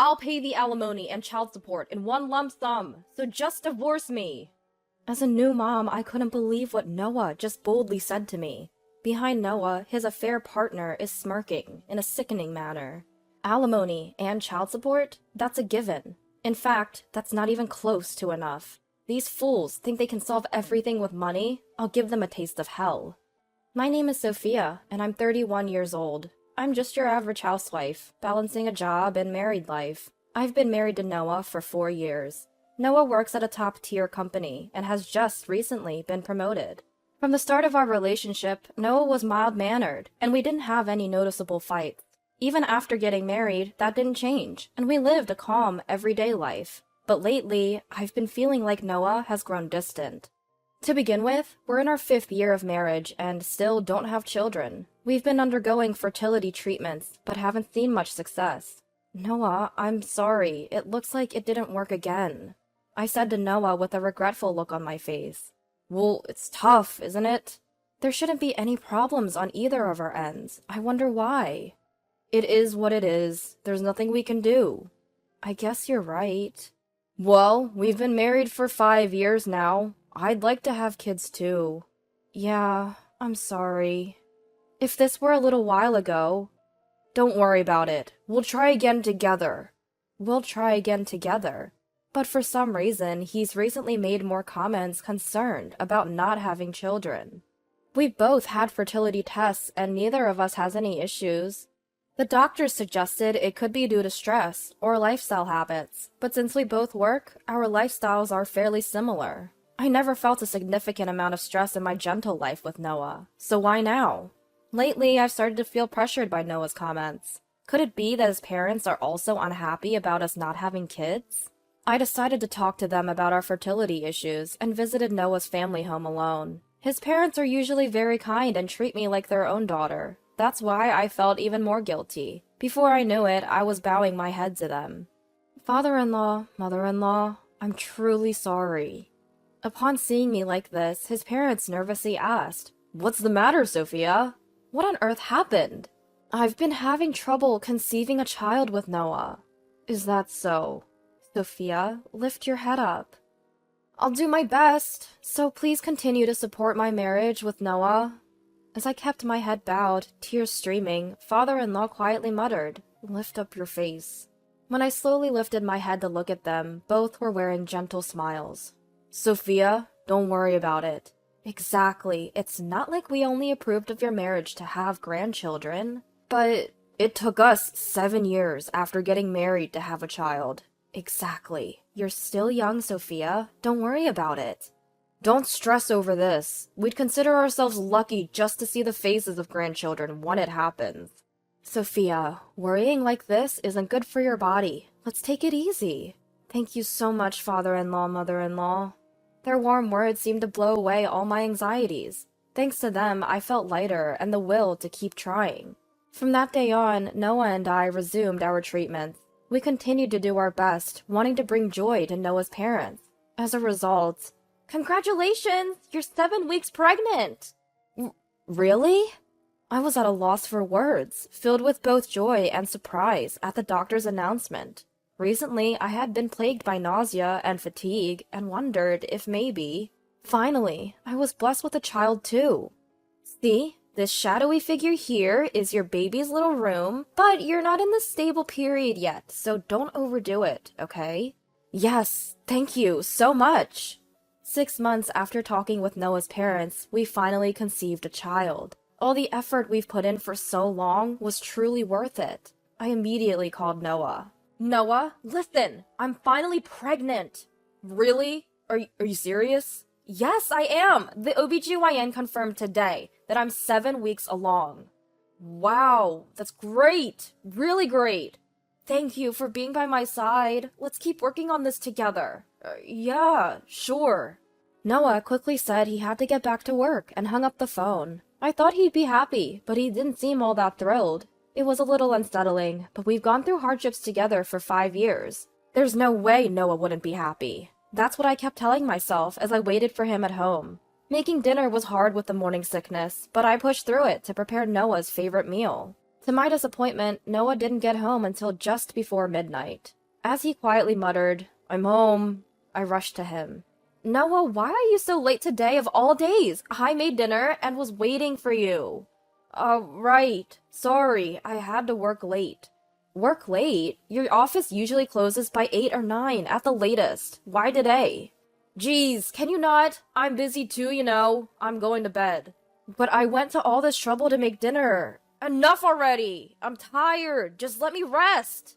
I'll pay the alimony and child support in one lump sum, so just divorce me. As a new mom, I couldn't believe what Noah just boldly said to me. Behind Noah, his affair partner is smirking in a sickening manner. Alimony and child support? That's a given. In fact, that's not even close to enough. These fools think they can solve everything with money. I'll give them a taste of hell. My name is Sophia, and I'm 31 years old. I'm just your average housewife, balancing a job and married life. I've been married to Noah for 4 years. Noah works at a top-tier company and has just recently been promoted. From the start of our relationship, Noah was mild-mannered, and we didn't have any noticeable fights. Even after getting married, that didn't change, and we lived a calm, everyday life. But lately, I've been feeling like Noah has grown distant. To begin with, we're in our 5th year of marriage and still don't have children. We've been undergoing fertility treatments, but haven't seen much success. Noah, I'm sorry. It looks like it didn't work again. I said to Noah with a regretful look on my face. Well, it's tough, isn't it? There shouldn't be any problems on either of our ends. I wonder why. It is what it is. There's nothing we can do. I guess you're right. Well, we've been married for 5 years now. I'd like to have kids too. Yeah, I'm sorry. If this were a little while ago... Don't worry about it. We'll try again together. We'll try again together. But for some reason, he's recently made more comments concerned about not having children. We've both had fertility tests and neither of us has any issues. The doctors suggested it could be due to stress or lifestyle habits, but since we both work, our lifestyles are fairly similar. I never felt a significant amount of stress in my gentle life with Noah, so why now? Lately, I've started to feel pressured by Noah's comments. Could it be that his parents are also unhappy about us not having kids? I decided to talk to them about our fertility issues and visited Noah's family home alone. His parents are usually very kind and treat me like their own daughter. That's why I felt even more guilty. Before I knew it, I was bowing my head to them. Father-in-law, mother-in-law, I'm truly sorry. Upon seeing me like this, his parents nervously asked, What's the matter, Sophia? What on earth happened? I've been having trouble conceiving a child with Noah. Is that so? Sophia, lift your head up. I'll do my best, so please continue to support my marriage with Noah. As I kept my head bowed, tears streaming, father-in-law quietly muttered, Lift up your face. When I slowly lifted my head to look at them, both were wearing gentle smiles. Sophia, don't worry about it. Exactly, it's not like we only approved of your marriage to have grandchildren. But it took us 7 years after getting married to have a child. Exactly. You're still young, Sophia. Don't worry about it. Don't stress over this. We'd consider ourselves lucky just to see the faces of grandchildren when it happens. Sophia, worrying like this isn't good for your body. Let's take it easy. Thank you so much, father-in-law, mother-in-law. Their warm words seemed to blow away all my anxieties. Thanks to them, I felt lighter and the will to keep trying. From that day on, Noah and I resumed our treatments. We continued to do our best, wanting to bring joy to Noah's parents. As a result, congratulations! You're 7 weeks pregnant! Really? I was at a loss for words, filled with both joy and surprise at the doctor's announcement. Recently, I had been plagued by nausea and fatigue and wondered if maybe... Finally, I was blessed with a child too. See? This shadowy figure here is your baby's little room, but you're not in the stable period yet, so don't overdo it, okay? Yes, thank you so much! 6 months after talking with Noah's parents, we finally conceived a child. All the effort we've put in for so long was truly worth it. I immediately called Noah. Noah, listen! I'm finally pregnant! Really? Are you serious? Yes, I am! The OBGYN confirmed today that I'm 7 weeks along. Wow, that's great! Really great! Thank you for being by my side. Let's keep working on this together. Yeah, sure. Noah quickly said he had to get back to work and hung up the phone. I thought he'd be happy, but he didn't seem all that thrilled. It was a little unsettling, but we've gone through hardships together for 5 years. There's no way Noah wouldn't be happy. That's what I kept telling myself as I waited for him at home. Making dinner was hard with the morning sickness, but I pushed through it to prepare Noah's favorite meal. To my disappointment, Noah didn't get home until just before midnight. As he quietly muttered, "I'm home," I rushed to him. "Noah, why are you so late today of all days? I made dinner and was waiting for you." Right. Sorry, I had to work late." "Work late? Your office usually closes by 8 or 9 at the latest. Why today?" "Geez, can you not? I'm busy too, you know. I'm going to bed." "But I went to all this trouble to make dinner." "Enough already! I'm tired. Just let me rest."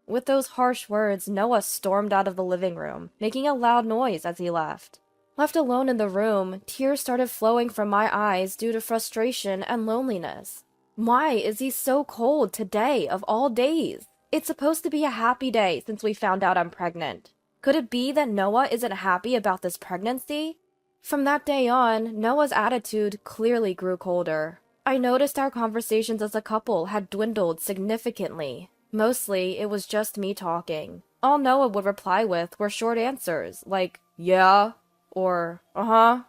With those harsh words, Noah stormed out of the living room, making a loud noise as he left. Left alone in the room, tears started flowing from my eyes due to frustration and loneliness. Why is he so cold today of all days? It's supposed to be a happy day since we found out I'm pregnant. Could it be that Noah isn't happy about this pregnancy? From that day on, Noah's attitude clearly grew colder. I noticed our conversations as a couple had dwindled significantly. Mostly, it was just me talking. All Noah would reply with were short answers, like, "Yeah," or "uh-huh."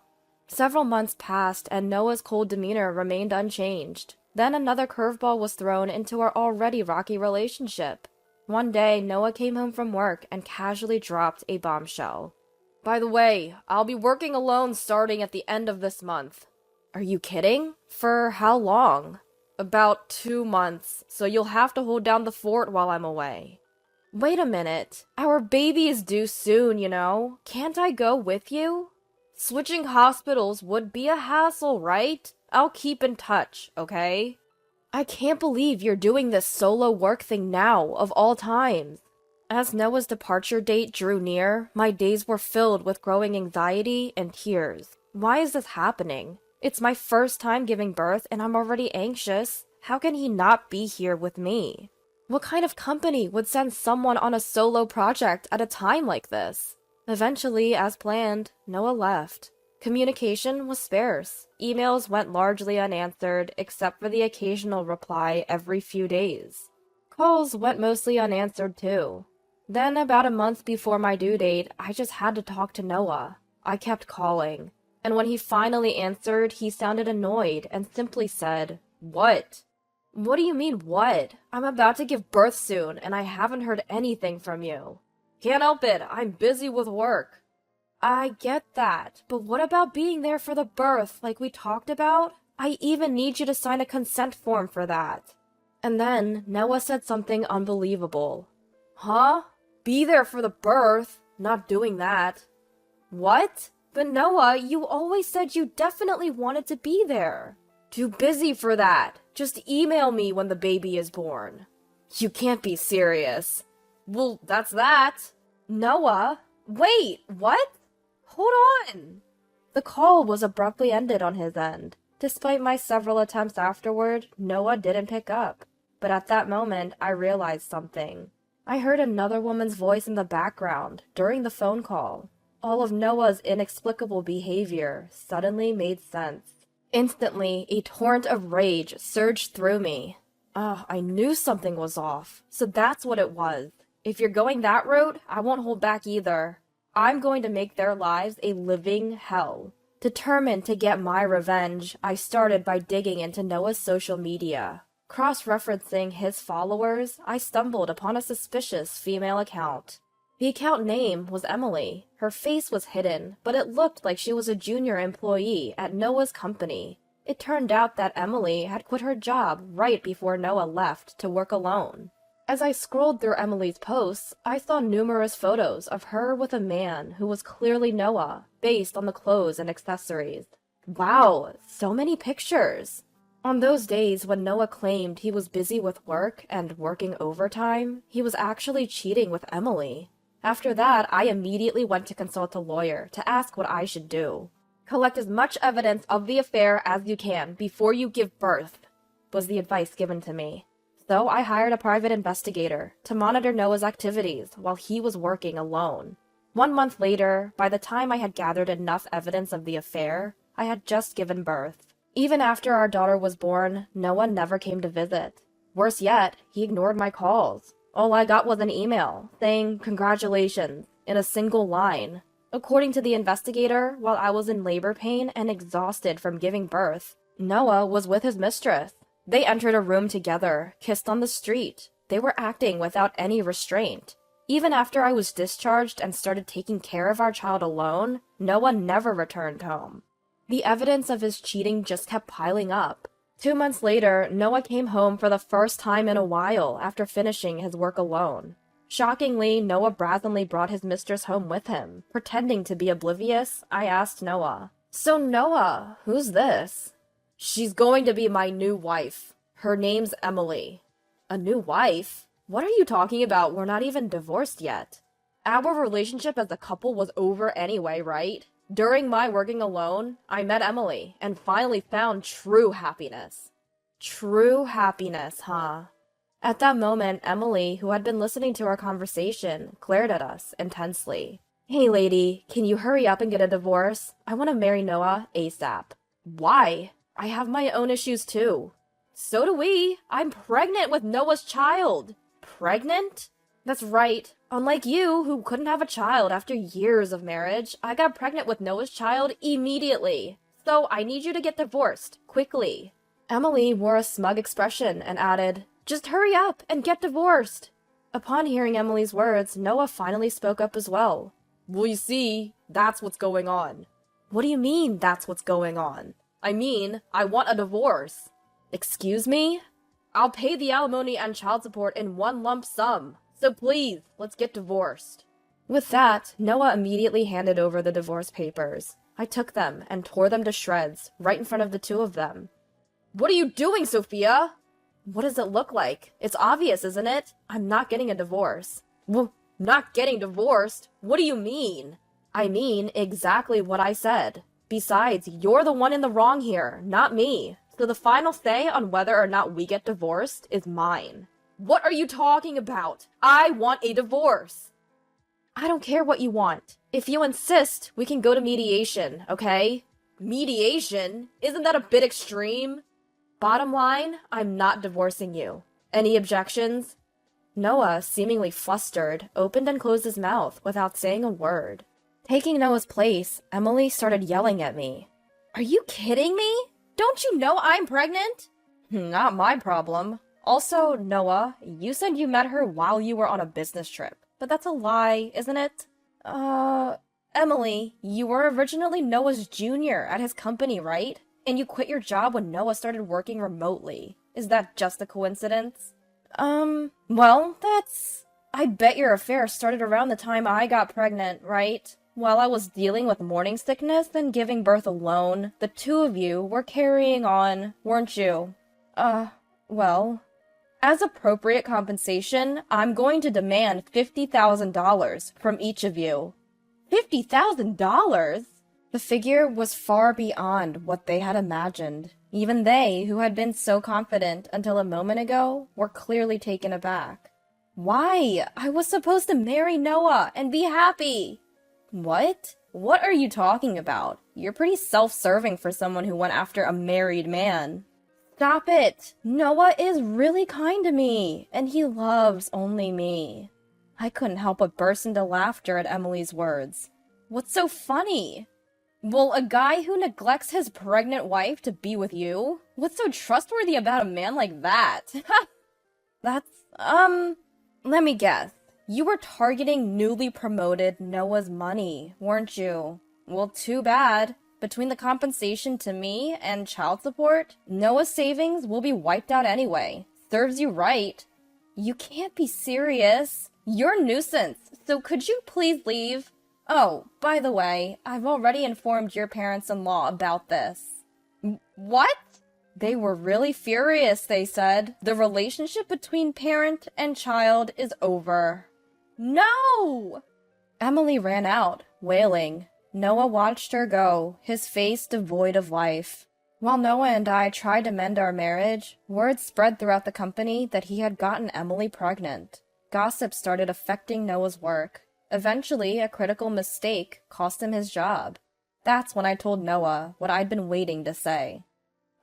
Several months passed, and Noah's cold demeanor remained unchanged. Then another curveball was thrown into our already rocky relationship. One day, Noah came home from work and casually dropped a bombshell. "By the way, I'll be working alone starting at the end of this month." "Are you kidding? For how long?" "About 2 months, so you'll have to hold down the fort while I'm away." "Wait a minute. Our baby is due soon, you know. Can't I go with you?" "Switching hospitals would be a hassle, right? I'll keep in touch, okay?" "I can't believe you're doing this solo work thing now, of all times." As Noah's departure date drew near, my days were filled with growing anxiety and tears. Why is this happening? It's my first time giving birth and I'm already anxious. How can he not be here with me? What kind of company would send someone on a solo project at a time like this? Eventually, as planned, Noah left. Communication was sparse. Emails went largely unanswered, except for the occasional reply every few days. Calls went mostly unanswered too. Then, about a month before my due date, I just had to talk to Noah. I kept calling. And when he finally answered, he sounded annoyed and simply said, "What?" "What do you mean, what? I'm about to give birth soon, and I haven't heard anything from you." "Can't help it. I'm busy with work." "I get that, but what about being there for the birth, like we talked about? I even need you to sign a consent form for that." And then Noah said something unbelievable. "Huh? Be there for the birth? Not doing that." "What? But Noah, you always said you definitely wanted to be there." "Too busy for that. Just email me when the baby is born." "You can't be serious." "Well, that's that." "Noah, wait, what? Hold on." The call was abruptly ended on his end. Despite my several attempts afterward, Noah didn't pick up. But at that moment, I realized something. I heard another woman's voice in the background during the phone call. All of Noah's inexplicable behavior suddenly made sense. Instantly, a torrent of rage surged through me. I knew something was off. So that's what it was. If you're going that route, I won't hold back either. I'm going to make their lives a living hell. Determined to get my revenge, I started by digging into Noah's social media. Cross-referencing his followers, I stumbled upon a suspicious female account. The account name was Emily. Her face was hidden, but it looked like she was a junior employee at Noah's company. It turned out that Emily had quit her job right before Noah left to work alone. As I scrolled through Emily's posts, I saw numerous photos of her with a man who was clearly Noah, based on the clothes and accessories. Wow, so many pictures! On those days when Noah claimed he was busy with work and working overtime, he was actually cheating with Emily. After that, I immediately went to consult a lawyer to ask what I should do. "Collect as much evidence of the affair as you can before you give birth," was the advice given to me. So I hired a private investigator to monitor Noah's activities while he was working alone. 1 month later, by the time I had gathered enough evidence of the affair, I had just given birth. Even after our daughter was born, Noah never came to visit. Worse yet, he ignored my calls. All I got was an email saying, "Congratulations," in a single line. According to the investigator, while I was in labor pain and exhausted from giving birth, Noah was with his mistress. They entered a room together, kissed on the street. They were acting without any restraint. Even after I was discharged and started taking care of our child alone, Noah never returned home. The evidence of his cheating just kept piling up. 2 months later, Noah came home for the first time in a while after finishing his work alone. Shockingly, Noah brazenly brought his mistress home with him. Pretending to be oblivious, I asked Noah, "So Noah, who's this?" "She's going to be my new wife. Her name's Emily." "A new wife? What are you talking about? We're not even divorced yet." "Our relationship as a couple was over anyway, right? During my working alone, I met Emily and finally found true happiness." "True happiness, huh?" At that moment, Emily, who had been listening to our conversation, glared at us intensely. "Hey lady, can you hurry up and get a divorce? I want to marry Noah ASAP." "Why? I have my own issues too." "So do we. I'm pregnant with Noah's child." "Pregnant?" "That's right. Unlike you, who couldn't have a child after years of marriage, I got pregnant with Noah's child immediately. So I need you to get divorced, quickly." Emily wore a smug expression and added, "Just hurry up and get divorced." Upon hearing Emily's words, Noah finally spoke up as well. "Well, you see, that's what's going on." "What do you mean, that's what's going on?" "I mean, I want a divorce." "Excuse me?" "I'll pay the alimony and child support in one lump sum. So please, let's get divorced." With that, Noah immediately handed over the divorce papers. I took them and tore them to shreds, right in front of the two of them. "What are you doing, Sophia?" "What does it look like? It's obvious, isn't it? I'm not getting a divorce." Not getting divorced? What do you mean?" "I mean exactly what I said. Besides, you're the one in the wrong here, not me. So the final say on whether or not we get divorced is mine." "What are you talking about? I want a divorce." "I don't care what you want. If you insist, we can go to mediation, okay?" "Mediation? Isn't that a bit extreme?" "Bottom line, I'm not divorcing you. Any objections?" Noah, seemingly flustered, opened and closed his mouth without saying a word. Taking Noah's place, Emily started yelling at me. "Are you kidding me? Don't you know I'm pregnant?" "Not my problem. Also, Noah, you said you met her while you were on a business trip, but that's a lie, isn't it?" Emily, you were originally Noah's junior at his company, right? And you quit your job when Noah started working remotely. Is that just a coincidence?" Well, I bet your affair started around the time I got pregnant, right? While I was dealing with morning sickness and giving birth alone, the two of you were carrying on, weren't you? Well, as appropriate compensation, I'm going to demand $50,000 from each of you." $50,000? The figure was far beyond what they had imagined. Even they, who had been so confident until a moment ago, were clearly taken aback. "Why? I was supposed to marry Noah and be happy." "What? What are you talking about? You're pretty self-serving for someone who went after a married man." "Stop it! Noah is really kind to me, and he loves only me." I couldn't help but burst into laughter at Emily's words. "What's so funny?" "Well, a guy who neglects his pregnant wife to be with you? What's so trustworthy about a man like that?" Let me guess. You were targeting newly promoted Noah's money, weren't you? Well, too bad. Between the compensation to me and child support, Noah's savings will be wiped out anyway. Serves you right. You can't be serious. You're a nuisance, so could you please leave? Oh, by the way, I've already informed your parents-in-law about this. What? They were really furious, they said. The relationship between parent and child is over. No! Emily ran out, wailing. Noah watched her go, his face devoid of life. While Noah and I tried to mend our marriage, word spread throughout the company that he had gotten Emily pregnant. Gossip started affecting Noah's work. Eventually, a critical mistake cost him his job. That's when I told Noah what I'd been waiting to say.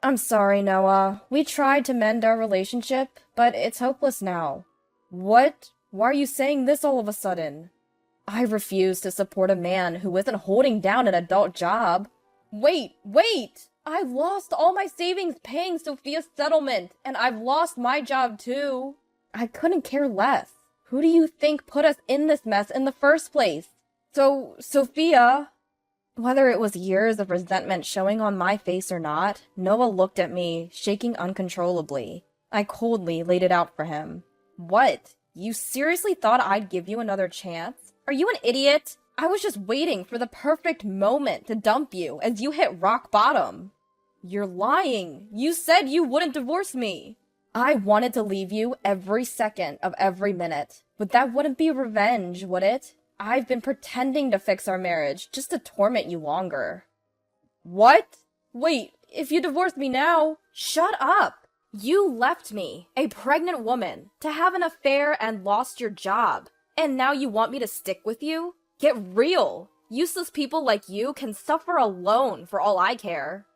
"I'm sorry, Noah. We tried to mend our relationship, but it's hopeless now." "What? Why are you saying this all of a sudden?" "I refuse to support a man who isn't holding down an adult job." Wait! I lost all my savings paying Sophia's settlement, and I've lost my job too. I couldn't care less. Who do you think put us in this mess in the first place? So, Sophia... Whether it was years of resentment showing on my face or not, Noah looked at me, shaking uncontrollably. I coldly laid it out for him. What? You seriously thought I'd give you another chance? Are you an idiot? I was just waiting for the perfect moment to dump you as you hit rock bottom. You're lying. You said you wouldn't divorce me. I wanted to leave you every second of every minute, but that wouldn't be revenge, would it? I've been pretending to fix our marriage just to torment you longer. What? Wait, if you divorce me now... Shut up! You left me, a pregnant woman, to have an affair and lost your job. And now you want me to stick with you? Get real! Useless people like you can suffer alone for all I care.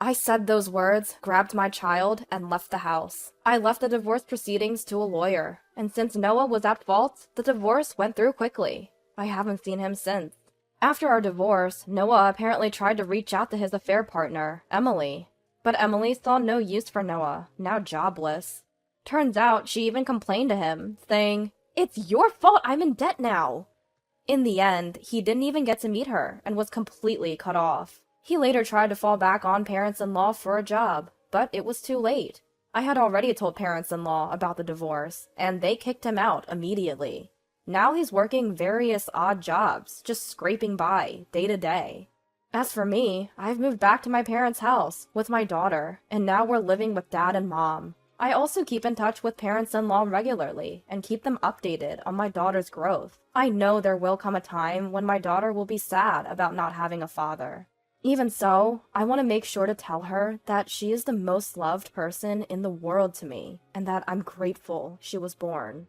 I said those words, grabbed my child, and left the house. I left the divorce proceedings to a lawyer, and since Noah was at fault, the divorce went through quickly. I haven't seen him since. After our divorce, Noah apparently tried to reach out to his affair partner, Emily. But Emily saw no use for Noah, now jobless. Turns out she even complained to him, saying, "It's your fault I'm in debt now." In the end, he didn't even get to meet her and was completely cut off. He later tried to fall back on parents-in-law for a job, but it was too late. I had already told parents-in-law about the divorce, and they kicked him out immediately. Now he's working various odd jobs, just scraping by, day to day. As for me, I've moved back to my parents' house with my daughter, and now we're living with Dad and Mom. I also keep in touch with parents-in-law regularly and keep them updated on my daughter's growth. I know there will come a time when my daughter will be sad about not having a father. Even so, I want to make sure to tell her that she is the most loved person in the world to me, and that I'm grateful she was born.